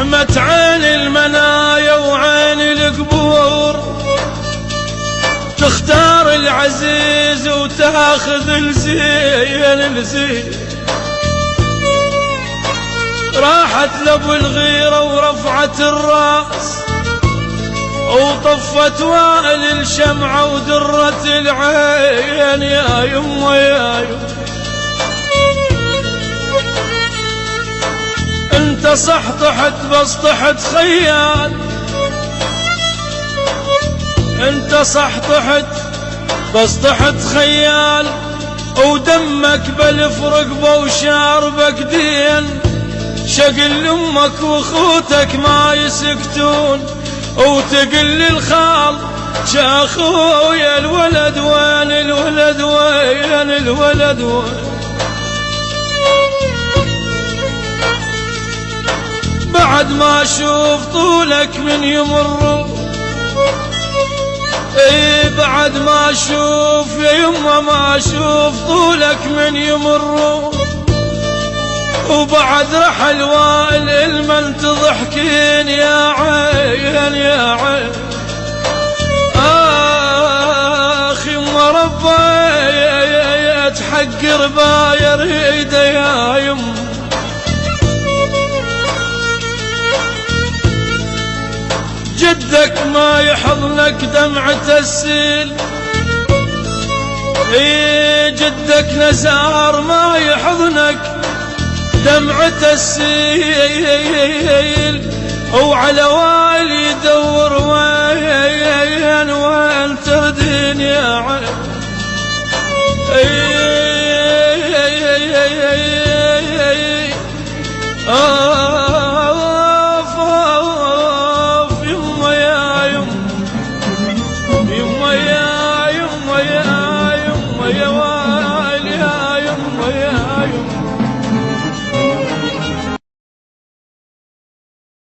ظلمت عين المنايا وعين القبور، تختار العزيز وتاخذ الزين الزين. راحت لابو الغيرة ورفعت الراس وطفت وائل الشمعة ودرت العين يا يمه يا يمه. انت صح طحت بس طحت خيال، انت صح طحت بس طحت خيال، ودمك بلف رقبه وشاربك دين. شقل امك واخوتك ما يسكتون، وتقل الخال شاخويا الولد وين الولد وين الولد وين. بعد ما اشوف طولك من يمر، اي بعد ما اشوف يا يمه ما اشوف طولك من يمر. وبعد رحل وائل المن تضحكين يا عين يا عين. اخ يما ربي تحقر باير ايده يا يم. جدك ما يحضنك دمعة السيل، اي جدك نزار ما يحضنك دمعة السيل. وعلى